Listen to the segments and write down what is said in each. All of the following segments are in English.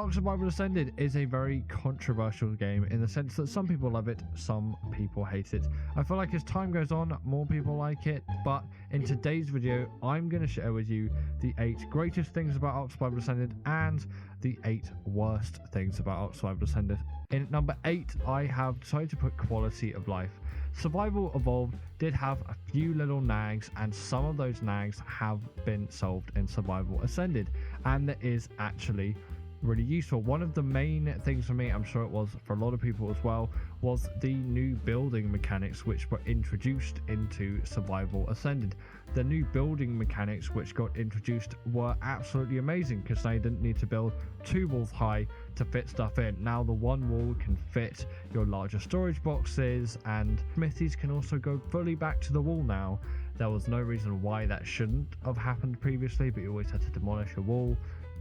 Ark Survival Ascended is a very controversial game in the sense that some people love it, some people hate it. I feel like as time goes on, more people like it, but in today's video, I'm going to share with you the 8 greatest things about Ark Survival Ascended and the 8 worst things about Ark Survival Ascended. In number 8, I have decided to put quality of life. Survival Evolved did have a few little nags, and some of those nags have been solved in Survival Ascended, and that is actually really useful. One of the main things for me, I'm sure it was for a lot of people as well, was the new building mechanics which were introduced into Survival Ascended. The new building mechanics which got introduced were absolutely amazing because they didn't need to build 2 walls high to fit stuff in. Now the 1 wall can fit your larger storage boxes, and smithies can also go fully back to the wall now. There was no reason why that shouldn't have happened previously, but you always had to demolish a wall,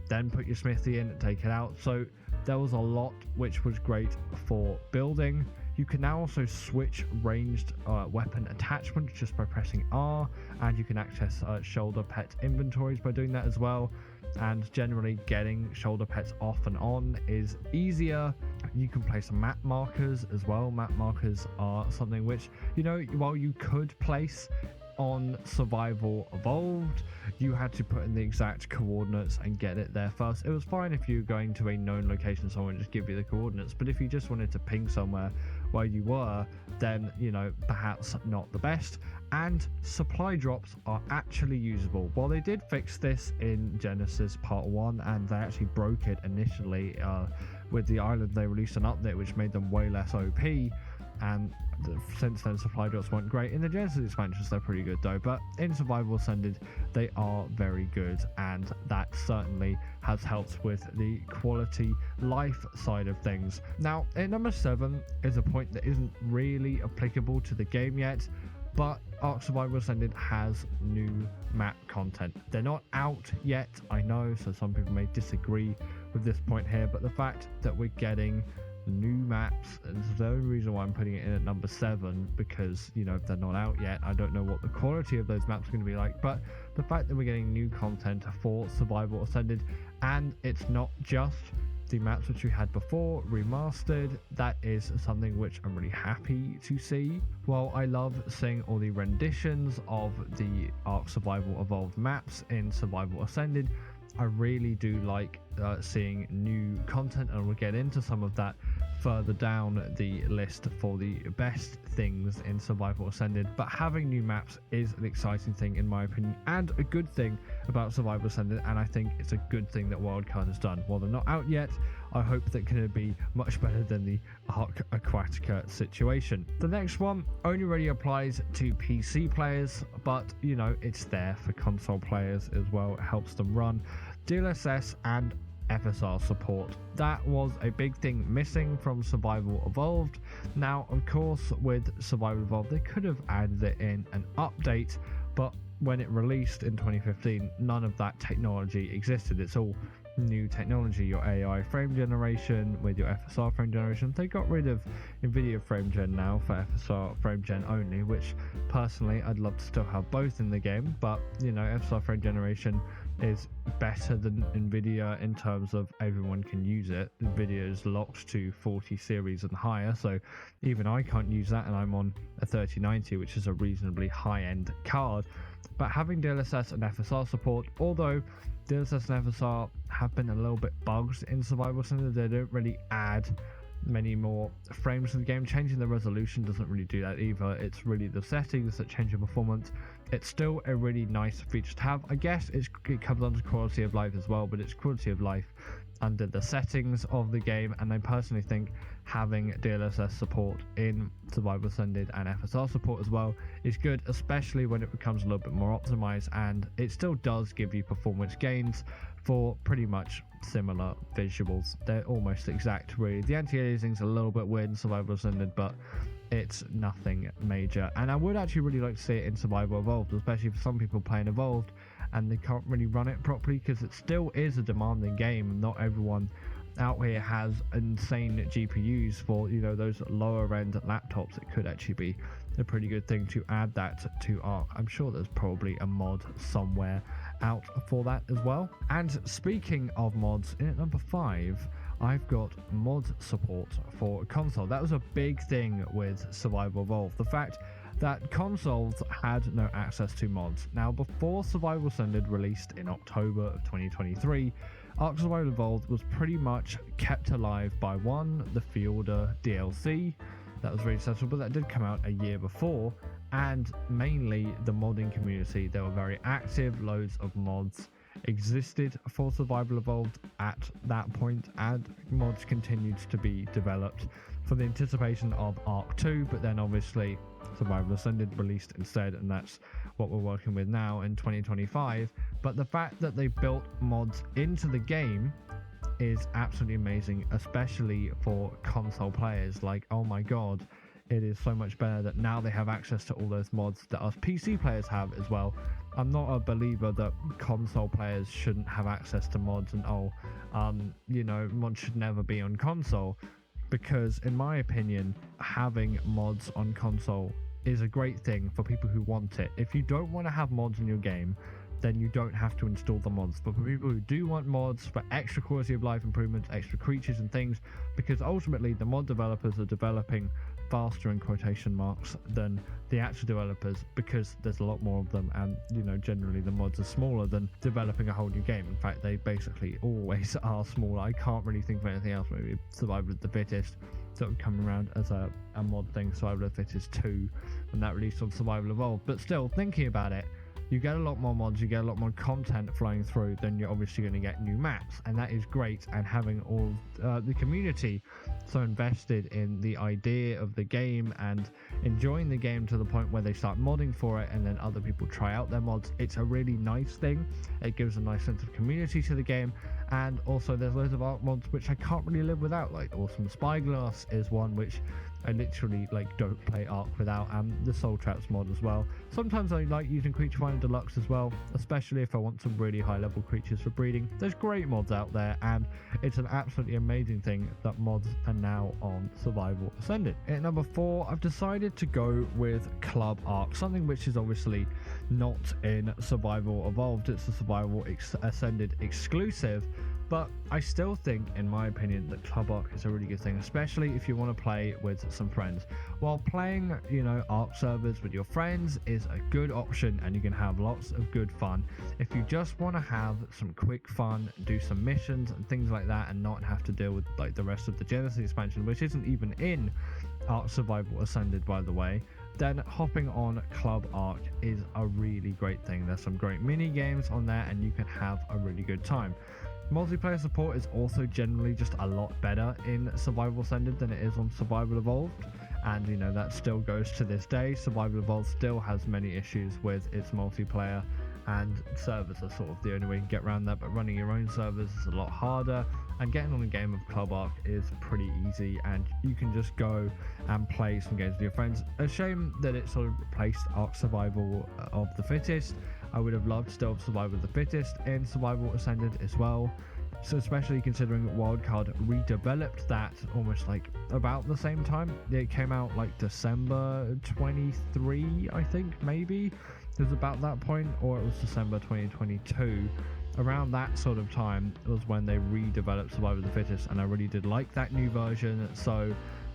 then put your smithy in and take it out. So there was a lot which was great for building. You can now also switch ranged weapon attachments just by pressing R, and you can access shoulder pet inventories by doing that as well. And generally getting shoulder pets off and on is easier. You can place map markers as well. Map markers are something which, you know, while you could place on Survival Evolved, you had to put in the exact coordinates and get it there first. It was fine if you were going to a known location, someone just give you the coordinates, but if you just wanted to ping somewhere where you were, then, you know, perhaps not the best. And supply drops are actually usable. While they did fix this in Genesis Part 1, and they actually broke it initially with the island, they released an update which made them way less OP, and since then supply drops weren't great. In the Genesis expansions they're pretty good though, but in Survival Ascended they are very good, and that certainly has helped with the quality life side of things. Now at number 7 is a point that isn't really applicable to the game yet, but Ark Survival Ascended has new map content. They're not out yet, I know, so some people may disagree with this point here, but the fact that we're getting new maps is the only reason why I'm putting it in at number 7, because, you know, if they're not out yet, I don't know what the quality of those maps are going to be like. But the fact that we're getting new content for Survival Ascended, and it's not just the maps which we had before remastered, that is something which I'm really happy to see. While I love seeing all the renditions of the Ark Survival Evolved maps in Survival Ascended, I really do like seeing new content, and we'll get into some of that further down the list for the best things in Survival Ascended. But having new maps is an exciting thing in my opinion, and a good thing about Survival Ascended, and I think it's a good thing that Wildcard has done. While they're not out yet, I hope that can be much better than the Ark Aquatica situation. The next one only really applies to PC players, but you know, it's there for console players as well. It helps them run. DLSS and FSR support. That was a big thing missing from Survival Evolved. Now, of course, with Survival Evolved, they could have added it in an update, but when it released in 2015, none of that technology existed. It's all new technology. Your AI frame generation with your FSR frame generation. They got rid of NVIDIA frame gen now for FSR frame gen only, which personally I'd love to still have both in the game, but you know, FSR frame generation is better than NVIDIA in terms of everyone can use it. NVIDIA is locked to 40 series and higher, so even I can't use that, and I'm on a 3090, which is a reasonably high-end card. But having DLSS and FSR support, although DLSS and FSR have been a little bit bugged in Survival Ascended, they don't really add many more frames to the game. Changing the resolution doesn't really do that either. It's really the settings that change the performance. It's still a really nice feature to have. I guess it comes under quality of life as well, but it's quality of life under the settings of the game, and I personally think having DLSS support in Survival Ascended and FSR support as well is good, especially when it becomes a little bit more optimized, and it still does give you performance gains for pretty much similar visuals. They're almost exact really. The anti-aliasing is a little bit weird in Survival Ascended, but it's nothing major, and I would actually really like to see it in Survival Evolved, especially for some people playing Evolved and they can't really run it properly because it still is a demanding game, and not everyone out here has insane GPUs for, you know, those lower end laptops. It could actually be a pretty good thing to add that to Ark. I'm sure there's probably a mod somewhere out for that as well. And speaking of mods, in at number 5, I've got mod support for console. That was a big thing with Survival Evolved, the fact that consoles had no access to mods. Now, before Survival Ascended released in October of 2023, Ark Survival Evolved was pretty much kept alive by the Fielder DLC that was really successful, but that did come out a year before, and mainly the modding community. They were very active, loads of mods existed for Survival Evolved at that point, and mods continued to be developed for the anticipation of Ark 2, but then obviously Survival Ascended released instead, and that's what we're working with now in 2025. But the fact that they built mods into the game is absolutely amazing, especially for console players. Like, oh my god, it is so much better that now they have access to all those mods that us PC players have as well. I'm not a believer that console players shouldn't have access to mods and mods should never be on console, because in my opinion, having mods on console is a great thing for people who want it. If you don't want to have mods in your game, then you don't have to install the mods. But for people who do want mods for extra quality of life improvements, extra creatures and things, because ultimately the mod developers are developing faster in quotation marks than the actual developers, because there's a lot more of them, and generally the mods are smaller than developing a whole new game. In fact, they basically always are smaller. I can't really think of anything else. Maybe Survival of the Fittest sort of come around as a mod thing, Survival of the Fittest 2, when that released on Survival Evolved. But still, thinking about it, you get a lot more mods, you get a lot more content flowing through, then you're obviously going to get new maps, and that is great. And having all the community so invested in the idea of the game and enjoying the game to the point where they start modding for it, and then other people try out their mods, it's a really nice thing. It gives a nice sense of community to the game. And also there's loads of Ark mods which I can't really live without, like Awesome Spyglass is one which I literally don't play Ark without, and the Soul Traps mod as well. Sometimes I like using Creature Finder Deluxe as well, especially if I want some really high level creatures for breeding. There's great mods out there, and it's an absolutely amazing thing that mods are now on Survival Ascended. At number 4, I've decided to go with Club Ark, something which is obviously not in Survival Evolved. It's a Survival Ascended exclusive, but I still think, in my opinion, that Club Ark is a really good thing, especially if you want to play with some friends. While playing, Ark servers with your friends is a good option, and you can have lots of good fun. If you just want to have some quick fun, do some missions and things like that, and not have to deal with the rest of the Genesis expansion, which isn't even in Ark Survival Ascended, by the way, then hopping on Club Ark is a really great thing. There's some great mini games on there, and you can have a really good time. Multiplayer support is also generally just a lot better in Survival Ascended than it is on Survival Evolved, and that still goes to this day. Survival Evolved still has many issues with its multiplayer, and servers are sort of the only way you can get around that, but running your own servers is a lot harder, and getting on a game of Club Ark is pretty easy, and you can just go and play some games with your friends. A shame that it sort of replaced Ark Survival of the Fittest. I would have loved still Survival of the Fittest in Survival Ascended as well. So especially considering Wildcard redeveloped that almost about the same time. It came out December 23, I think, maybe. It was about that point, or it was December 2022. Around that sort of time was when they redeveloped Survival of the Fittest, and I really did like that new version. So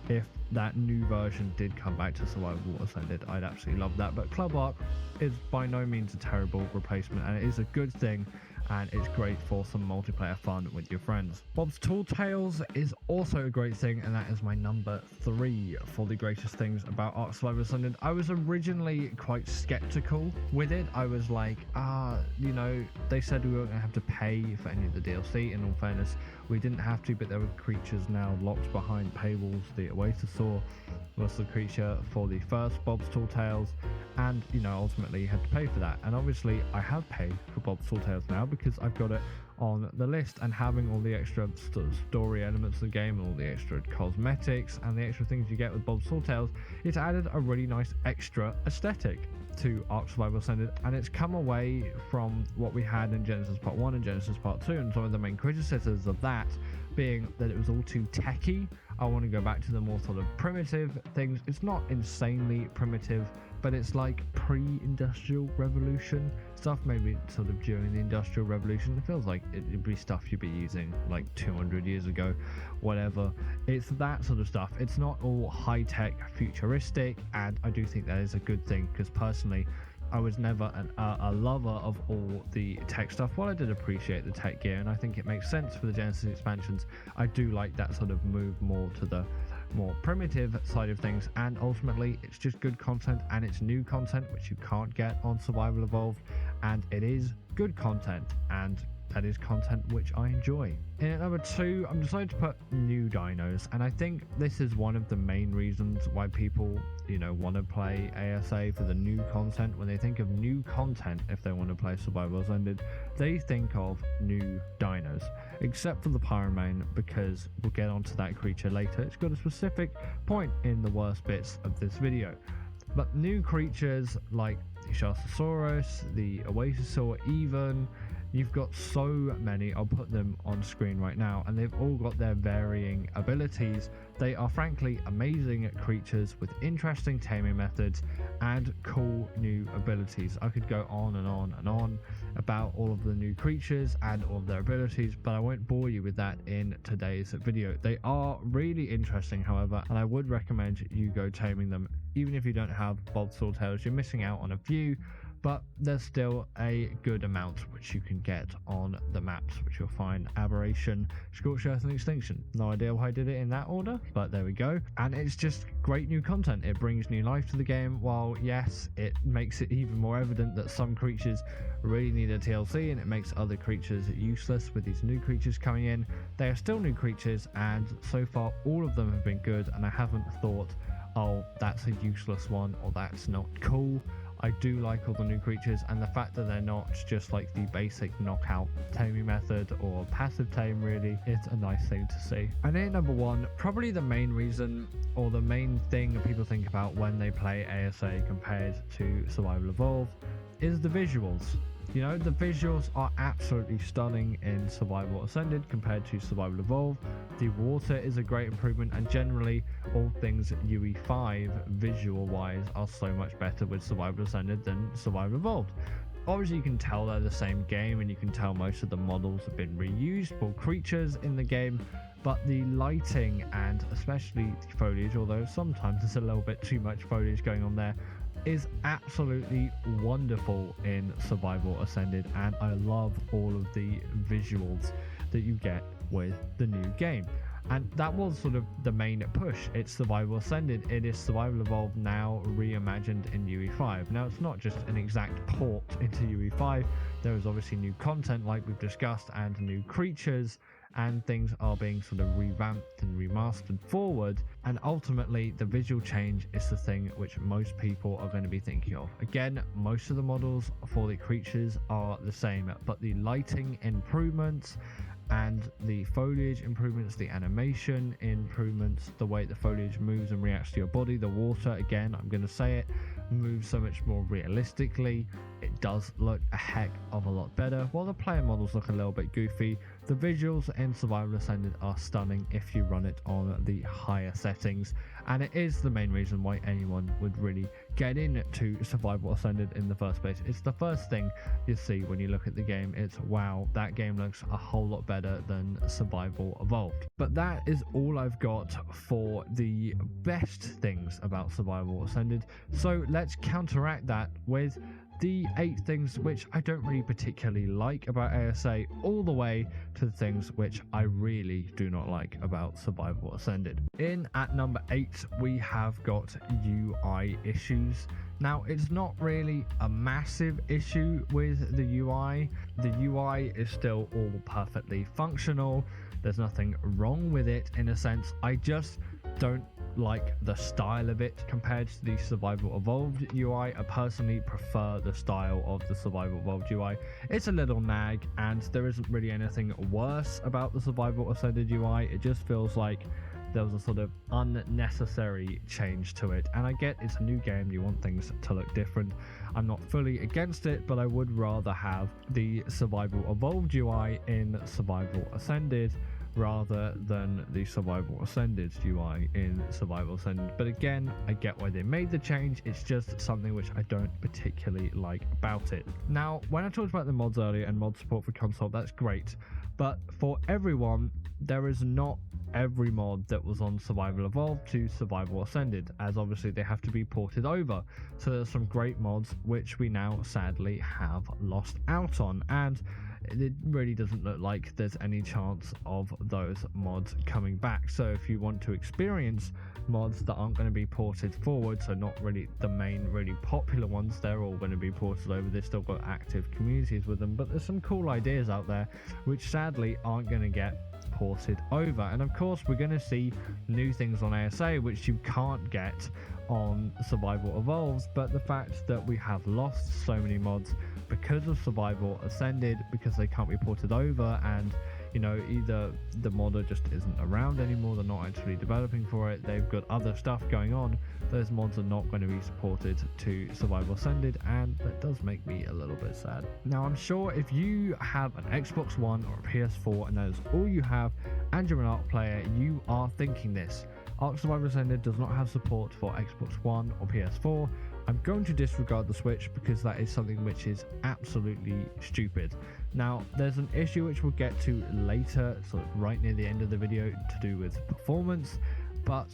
if that new version did come back to Survival Ascended, I'd absolutely love that. But Club Ark is by no means a terrible replacement, and it is a good thing, and it's great for some multiplayer fun with your friends. Bob's Tall Tales is also a great thing, and that is my number 3 for the greatest things about Ark Survival Ascended. I was originally quite skeptical with it. I was like, they said we weren't going to have to pay for any of the DLC. In all fairness, we didn't have to, but there were creatures now locked behind paywalls. The Oasosaur was the creature for the first Bob's Tall Tales, and ultimately you had to pay for that. And obviously I have paid for Bob's Tall Tales now, because I've got it on the list, and having all the extra story elements of the game, and all the extra cosmetics and the extra things you get with Bob's Tall Tales, it's added a really nice extra aesthetic to Ark Survival Ascended, and it's come away from what we had in Genesis Part 1 and Genesis Part 2, and some of the main criticisms of that being that it was all too techy. I want to go back to the more sort of primitive things. It's not insanely primitive, but it's like pre-industrial revolution stuff, maybe sort of during the industrial revolution. It feels like it'd be stuff you'd be using like 200 years ago, whatever. It's that sort of stuff. It's not all high-tech futuristic, and I do think that is a good thing, because personally I was never a lover of all the tech stuff. While I did appreciate the tech gear, and I think it makes sense for the Genesis expansions, I do like that sort of move more to the more primitive side of things, and ultimately it's just good content, and it's new content which you can't get on Survival Evolved, and it is good content, and that is content which I enjoy. In at number 2, I'm decided to put new dinos, and I think this is one of the main reasons why people, want to play ASA for the new content. When they think of new content, if they want to play Survival Ascended, they think of new dinos, except for the Pyromane, because we'll get onto that creature later. It's got a specific point in the worst bits of this video. But new creatures like the Shartosaurus, the Oasosaur even, you've got so many. I'll put them on screen right now, and they've all got their varying abilities. They are frankly amazing creatures with interesting taming methods and cool new abilities. I could go on and on and on about all of the new creatures and all of their abilities, but I won't bore you with that in today's video. They are really interesting, however, and I would recommend you go taming them. Even if you don't have Bold Swordtails, you're missing out on a few, but there's still a good amount which you can get on the maps, which you'll find Aberration, Scorched Earth and Extinction. No idea why I did it in that order, but there we go. And it's just great new content. It brings new life to the game, while yes, it makes it even more evident that some creatures really need a TLC, and it makes other creatures useless. With these new creatures coming in, they are still new creatures, and so far all of them have been good, and I haven't thought, oh, that's a useless one, or that's not cool. I do like all the new creatures, and the fact that they're not just like the basic knockout taming method or passive tame, really, it's a nice thing to see. And in number 1, probably the main reason, or the main thing that people think about when they play ASA compared to Survival Evolved, is the visuals. The visuals are absolutely stunning in Survival Ascended compared to Survival Evolved. The water is a great improvement, and generally all things UE5 visual wise are so much better with Survival Ascended than Survival Evolved. Obviously you can tell they're the same game, and you can tell most of the models have been reused for creatures in the game, but the lighting, and especially the foliage, although sometimes there's a little bit too much foliage going on there, is absolutely wonderful in Survival Ascended, and I love all of the visuals that you get with the new game. And that was sort of the main push. It's Survival Ascended. It is Survival Evolved now reimagined in UE5. Now, it's not just an exact port into UE5. There is obviously new content like we've discussed, and new creatures, and things are being sort of revamped and remastered forward, and ultimately the visual change is the thing which most people are going to be thinking of. Again, most of the models for the creatures are the same, but the lighting improvements and the foliage improvements, the animation improvements, the way the foliage moves and reacts to your body, the water, again, I'm going to say it, moves so much more realistically. It does look a heck of a lot better. While the player models look a little bit goofy, the visuals in Survival Ascended are stunning if you run it on the higher settings, and it is the main reason why anyone would really get into Survival Ascended in the first place. It's the first thing you see when you look at the game. It's, wow, that game looks a whole lot better than Survival Evolved. But that is all I've got for the best things about Survival Ascended, so let's counteract that with the 8 things which I don't really particularly like about ASA, all the way to the things which I really do not like about Survival Ascended. In at number 8, we have got UI issues. Now, it's not really a massive issue with the UI. The UI is still all perfectly functional. There's nothing wrong with it in a sense. I just don't like the style of it compared to the Survival Evolved UI. I personally prefer the style of the Survival Evolved UI. It's a little nag, and there isn't really anything worse about the Survival Ascended UI. It just feels like there was a sort of unnecessary change to it, and I get it's a new game, you want things to look different. I'm not fully against it, but I would rather have the Survival Evolved UI in Survival Ascended, rather than the Survival Ascended UI in Survival Ascended. But again, I get why they made the change. It's just something which I don't particularly like about it. Now, when I talked about the mods earlier and mod support for console, that's great. But for everyone, there is not every mod that was on Survival Evolved to Survival Ascended, as obviously they have to be ported over. So there's some great mods which we now sadly have lost out on, and it really doesn't look like there's any chance of those mods coming back. So if you want to experience mods that aren't going to be ported forward, so not really the main really popular ones, they're all going to be ported over. They've still got active communities with them, but there's some cool ideas out there which sadly aren't going to get ported over. And of course we're going to see new things on ASA which you can't get on Survival Evolved, but the fact that we have lost so many mods because of Survival Ascended, because they can't be ported over, and you know, either the modder just isn't around anymore, they're not actually developing for it, they've got other stuff going on, those mods are not going to be supported to Survival Ascended, and that does make me a little bit sad. Now, I'm sure if you have an Xbox One or a PS4 and that is all you have and you're an ARK player, you are thinking this: ARK Survival Ascended does not have support for Xbox One or PS4. I'm going to disregard the Switch because that is something which is absolutely stupid. Now, there's an issue which we'll get to later, sort of right near the end of the video, to do with performance, but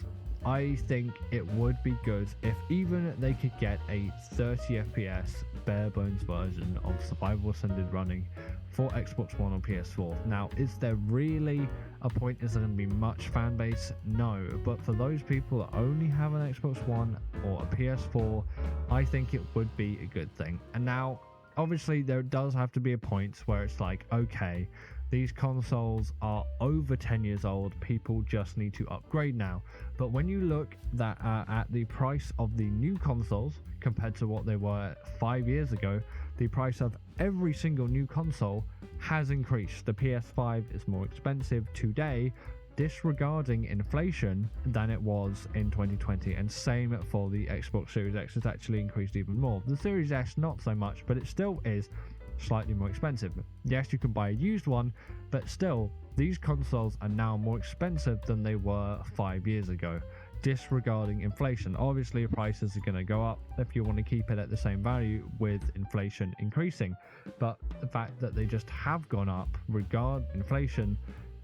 I think it would be good if even they could get a 30 FPS bare bones version of Survival Ascended running for Xbox One or PS4. Now, is there really a point? Is there going to be much fan base? No, but for those people that only have an Xbox One or a PS4, I think it would be a good thing. And now, obviously, there does have to be a point where it's like, okay, these consoles are over 10 years old, people just need to upgrade now. But when you look at the price of the new consoles compared to what they were 5 years ago, the price of every single new console has increased. The PS5 is more expensive today, disregarding inflation, than it was in 2020, and same for the Xbox Series X. It's actually increased even more. The Series S not so much, but it still is slightly more expensive. Yes, you can buy a used one, but still, these consoles are now more expensive than they were 5 years ago, disregarding inflation. Obviously, prices are going to go up if you want to keep it at the same value with inflation increasing, but the fact that they just have gone up regard inflation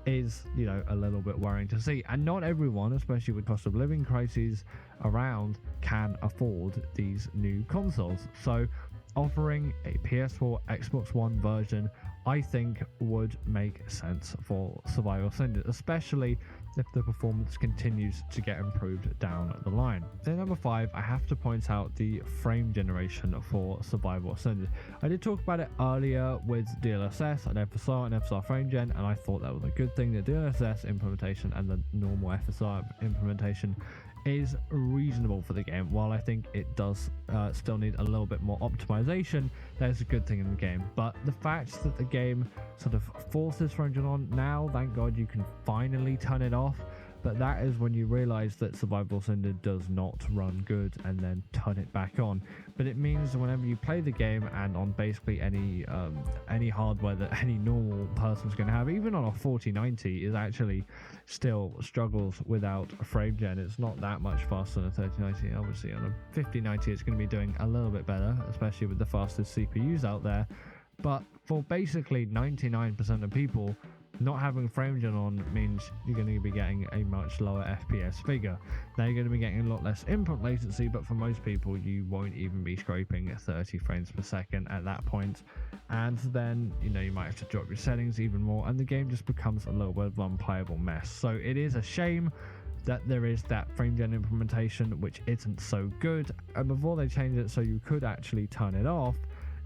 is, you know, a little bit worrying to see. And not everyone, especially with cost of living crises around, can afford these new consoles. So offering a PS4 Xbox One version, I think, would make sense for Survival Ascended, especially if the performance continues to get improved down the line. Then number 5, I have to point out the frame generation for Survival Ascended. I did talk about it earlier with DLSS and FSR and FSR frame gen, and I thought that was a good thing. The DLSS implementation and the normal FSR implementation is reasonable for the game. While I think it does still need a little bit more optimization, that's a good thing in the game. But the fact that the game sort of forces frame gen on now, thank God you can finally turn it off. But that is when you realize that Survival Ascended does not run good, and then turn it back on. But it means whenever you play the game, and on basically any hardware that any normal person's going to have, even on a 4090, is actually still struggles without a frame gen. It's not that much faster than a 3090. Obviously on a 5090 it's going to be doing a little bit better, especially with the fastest CPUs out there. But for basically 99% of people, not having frame gen on means you're going to be getting a much lower FPS figure. Now you're going to be getting a lot less input latency, but for most people you won't even be scraping 30 frames per second at that point. And then, you know, you might have to drop your settings even more, and the game just becomes a little bit of an unplayable mess. So it is a shame that there is that frame gen implementation which isn't so good, and before they changed it so you could actually turn it off,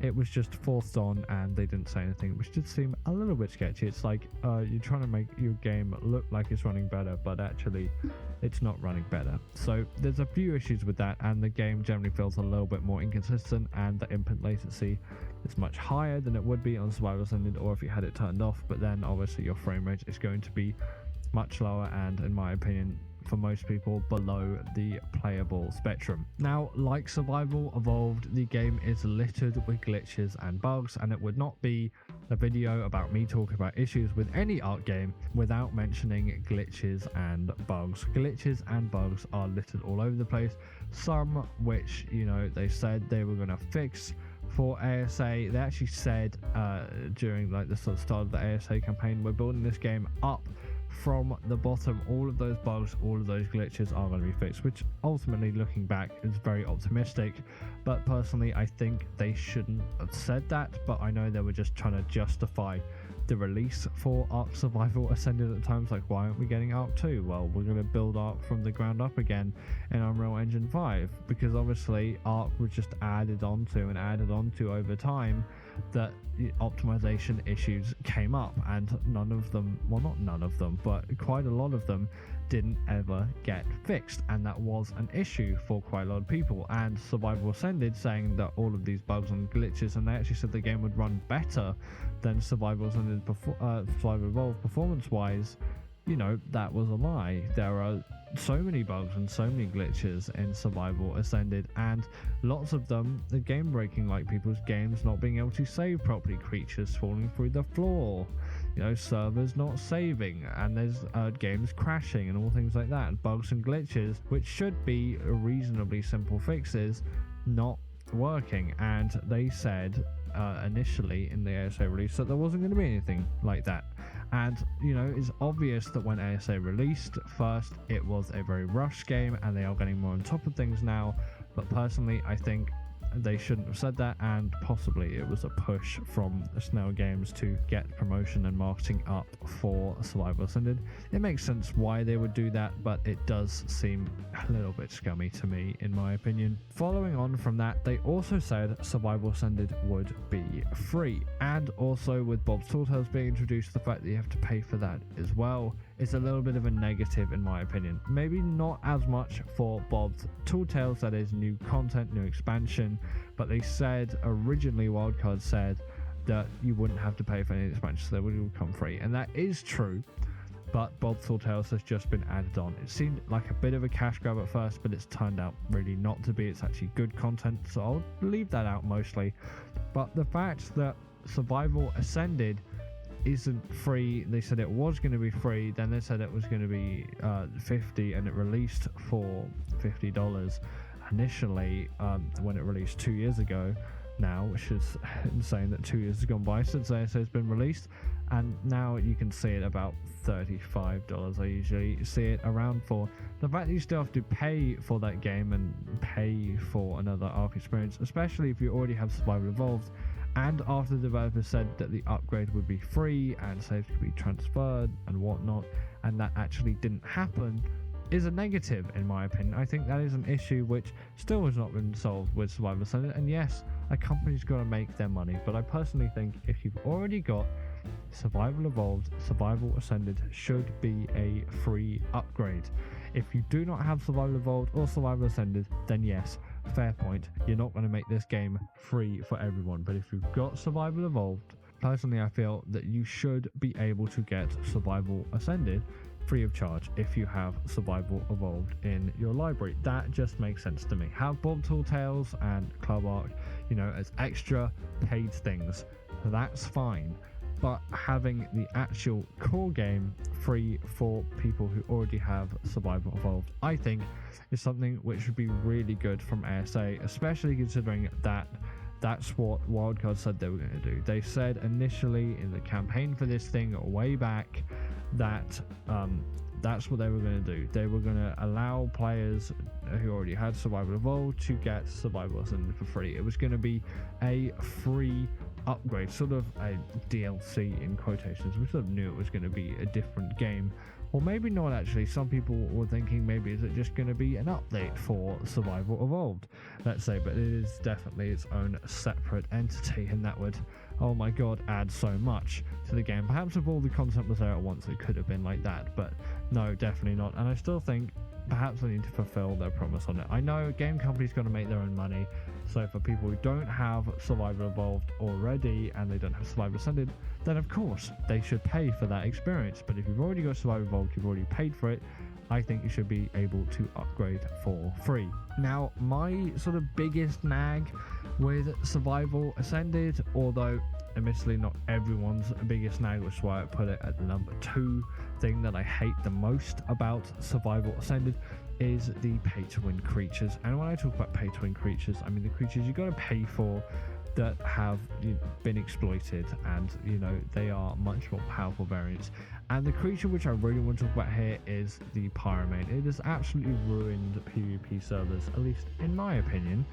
it was just forced on and they didn't say anything, which did seem a little bit sketchy. It's like you're trying to make your game look like it's running better, but actually it's not running better. So there's a few issues with that, and the game generally feels a little bit more inconsistent, and the input latency is much higher than it would be on Survival Ascended or if you had it turned off. But then obviously your frame rate is going to be much lower, and in my opinion, for most people, below the playable spectrum. Now, like Survival Evolved, the game is littered with glitches and bugs, and it would not be a video about me talking about issues with any ARK game without mentioning glitches and bugs. Glitches and bugs are littered all over the place, some which, you know, they said they were going to fix for ASA. They actually said during like the sort of start of the ASA campaign, we're building this game up from the bottom. All of those bugs, all of those glitches are going to be fixed, which ultimately, looking back, is very optimistic. But personally, I think they shouldn't have said that, but I know they were just trying to justify the release for ARK Survival Ascended at times. Like, why aren't we getting ARK 2? Well, we're going to build ARK from the ground up again in Unreal Engine 5, because obviously ARK was just added onto over time, that optimization issues came up, and none of them, well, not none of them, but quite a lot of them didn't ever get fixed, and that was an issue for quite a lot of people. And Survival Ascended saying that all of these bugs and glitches, and they actually said the game would run better than Survival Ascended Survival Evolved performance wise, you know, that was a lie. There are so many bugs and so many glitches in Survival Ascended, and lots of them are game breaking, like people's games not being able to save properly, creatures falling through the floor, you know, servers not saving, and there's games crashing and all things like that, and bugs and glitches which should be reasonably simple fixes not working. And they said initially in the ASA release that there wasn't going to be anything like that. And, you know, it's obvious that when ASA released first, it was a very rushed game, and they are getting more on top of things now. But personally, I think they shouldn't have said that, and possibly it was a push from Snail Games to get promotion and marketing up for Survival Ascended. It makes sense why they would do that, but it does seem a little bit scummy to me, in my opinion. Following on from that, they also said Survival Ascended would be free, and also with Bob's Tall Tales being introduced, the fact that you have to pay for that as well is a little bit of a negative, in my opinion. Maybe not as much for Bob's Tall Tales, that is new content, new expansion, but they said originally, Wildcard said that you wouldn't have to pay for any expansions, so they would come free, and that is true. But Bob's Tall Tales has just been added on. It seemed like a bit of a cash grab at first, but it's turned out really not to be. It's actually good content, so I'll leave that out mostly. But the fact that Survival Ascended isn't free, they said it was going to be free, then they said it was going to be $50, and it released for $50 initially when it released 2 years ago now, which is insane that 2 years has gone by since ASA has been released, and now you can see it about $35. I usually see it around for. The fact that you still have to pay for that game and pay for another ARK experience, especially if you already have Survival Evolved, and after the developers said that the upgrade would be free and saves could be transferred and whatnot, and that actually didn't happen, is a negative, in my opinion. I think that is an issue which still has not been solved with Survival Ascended, and yes, a company's got to make their money, but I personally think if you've already got Survival Evolved, Survival Ascended should be a free upgrade. If you do not have Survival Evolved or Survival Ascended, then yes, fair point, you're not going to make this game free for everyone. But if you've got Survival Evolved, personally I feel that you should be able to get Survival Ascended free of charge if you have Survival Evolved in your library. That just makes sense to me. Have Bob Tall Tales and Club ARK, you know, as extra paid things, that's fine. But having the actual core game free for people who already have Survival Evolved, I think, is something which would be really good from ASA, especially considering that that's what Wildcard said they were going to do. They said initially in the campaign for this thing way back that that's what they were going to do. They were going to allow players who already had Survival Evolved to get Survival Ascended for free. It was going to be a free upgrade, sort of a DLC in quotations. We sort of knew it was going to be a different game, or maybe not actually. Some people were thinking maybe is it just going to be an update for Survival Evolved, let's say, but it is definitely its own separate entity, and that would, oh my god, add so much to the game. Perhaps if all the content was there at once it could have been like that, but no, definitely not. And I still think perhaps they need to fulfill their promise on it. I know game companies got to make their own money, so for people who don't have Survival Evolved already and they don't have Survival Ascended, then of course they should pay for that experience. But if you've already got Survival Evolved, you've already paid for it, I think you should be able to upgrade for free. Now, my sort of biggest nag with Survival Ascended, although admittedly not everyone's biggest nag, which is why I put it at the number 2 thing that I hate the most about Survival Ascended, is the pay to win creatures. And when I talk about pay to win creatures, I mean the creatures you got to pay for that have been exploited, and they are much more powerful variants. And the creature which I really want to talk about here is the Pyromane. It has absolutely ruined PvP servers, at least in my opinion,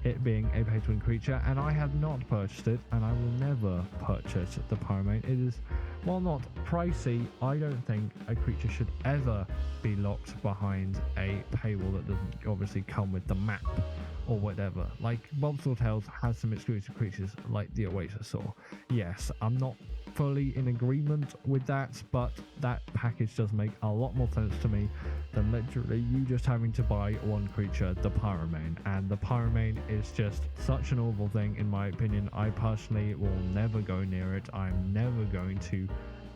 it being a pay to win creature, and I have not purchased it, and I will never purchase the Pyromane. It is, while not pricey, I don't think a creature should ever be locked behind a paywall that doesn't obviously come with the map or whatever. Like Bob's Tall Tales has some exclusive creatures like the Oasis. Yes, I'm not fully in agreement with that, but that package does make a lot more sense to me than literally you just having to buy one creature, the Pyromane. And the Pyromane is just such an awful thing in my opinion. I personally will never go near it. I'm never going to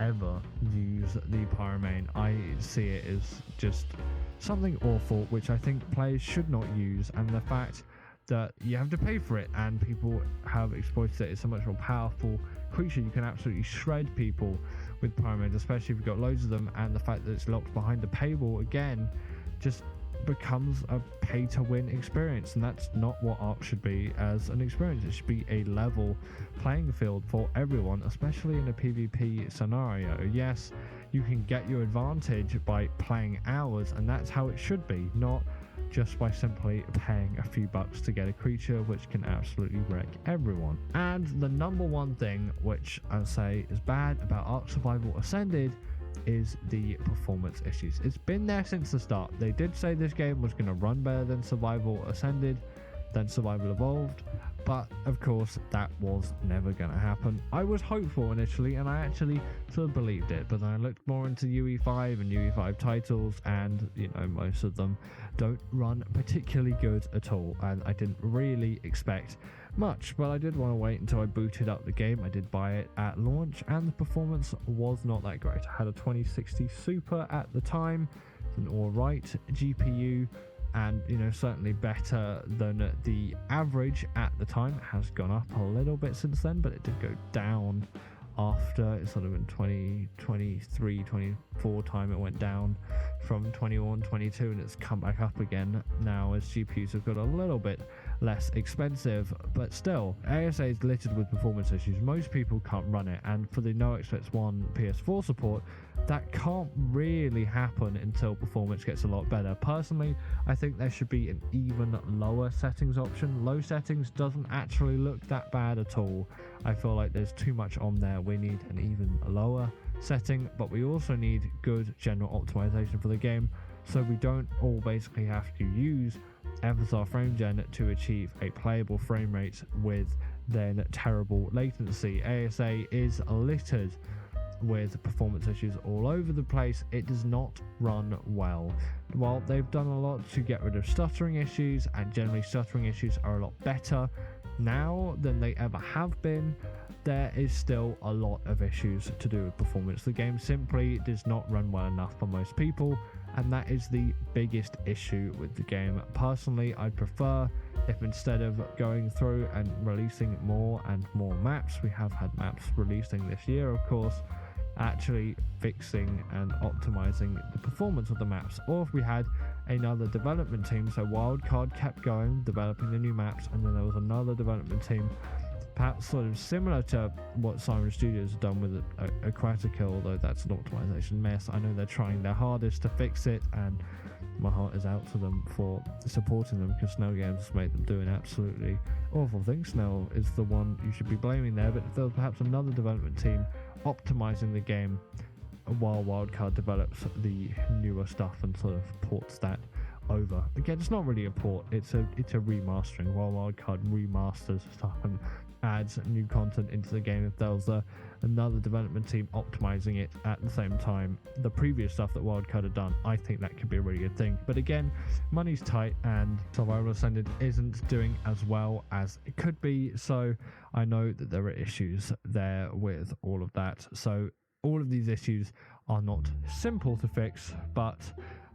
ever use the Pyromane. I see it as just something awful, which I think players should not use, and the fact that you have to pay for it and people have exploited it. It's a much more powerful creature. You can absolutely shred people with Pyromane, especially if you've got loads of them, and the fact that it's locked behind a paywall again just becomes a pay to win experience, and that's not what Ark should be as an experience. It should be a level playing field for everyone, especially in a PvP scenario. Yes, you can get your advantage by playing hours, and that's how it should be, not just by simply paying a few bucks to get a creature which can absolutely wreck everyone. And the number one thing which I say is bad about Ark Survival Ascended is the performance issues. It's been there since the start. They did say this game was going to run better than Survival Ascended, than Survival Evolved, but of course that was never going to happen. I was hopeful initially, and I actually sort of believed it, but then I looked more into UE5 and UE5 titles, and most of them don't run particularly good at all, and I didn't really expect much, but I did want to wait until I booted up the game. I did buy it at launch, and the performance was not that great. I had a 2060 Super at the time. It's an alright GPU, and certainly better than the average at the time. It has gone up a little bit since then, but it did go down after. It's sort of in 2023, 24 time it went down from 21, 22, and it's come back up again now as GPUs have got a little bit less expensive. But still, ASA is littered with performance issues. Most people can't run it, and for the NoXX1 PS4 support, that can't really happen until performance gets a lot better. Personally, I think there should be an even lower settings option. Low settings doesn't actually look that bad at all. I feel like there's too much on there. We need an even lower setting, but we also need good general optimization for the game, so we don't all basically have to use FSR frame gen to achieve a playable frame rate with then terrible latency. ASA is littered with performance issues all over the place. It does not run well. While they've done a lot to get rid of stuttering issues, and generally stuttering issues are a lot better now than they ever have been, there is still a lot of issues to do with performance. The game simply does not run well enough for most people, and that is the biggest issue with the game. Personally, I'd prefer if instead of going through and releasing more and more maps, we have had maps releasing this year of course, actually fixing and optimizing the performance of the maps, or if we had another development team. So Wildcard kept going developing the new maps, and then there was another development team, perhaps sort of similar to what Siren Studios have done with Aquatica, although that's an optimization mess. I know they're trying their hardest to fix it, and my heart is out to them for supporting them, because Snell Games made them do an absolutely awful thing. Snell is the one you should be blaming there, but if there was perhaps another development team optimizing the game while Wildcard develops the newer stuff and sort of ports that over. Again, it's not really a port, it's a remastering, while Wildcard remasters stuff and adds new content into the game. If there was another development team optimizing it at the same time, the previous stuff that Wildcard had done, I think that could be a really good thing. But again, money's tight, and Survival Ascended isn't doing as well as it could be, so I know that there are issues there with all of that. So all of these issues are not simple to fix, but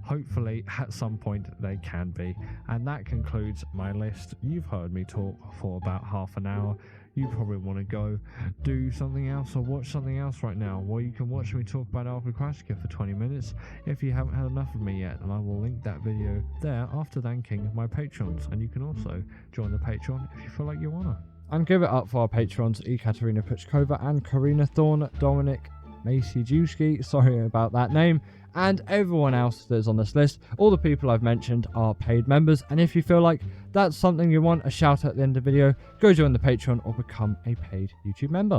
hopefully at some point they can be. And that concludes my list. You've heard me talk for about half an hour. You probably want to go do something else or watch something else right now. Well, you can watch me talk about Arcade Crash for 20 minutes if you haven't had enough of me yet, and I will link that video there after thanking my patrons. And you can also join the Patreon if you feel like you wanna. And give it up for our patrons, Ekaterina Puchkova and Karina Thorne, Dominic Maciejewski, sorry about that name, and everyone else that's on this list. All the people I've mentioned are paid members, and if you feel like that's something you want a shout out at the end of the video, go join the Patreon or become a paid YouTube member.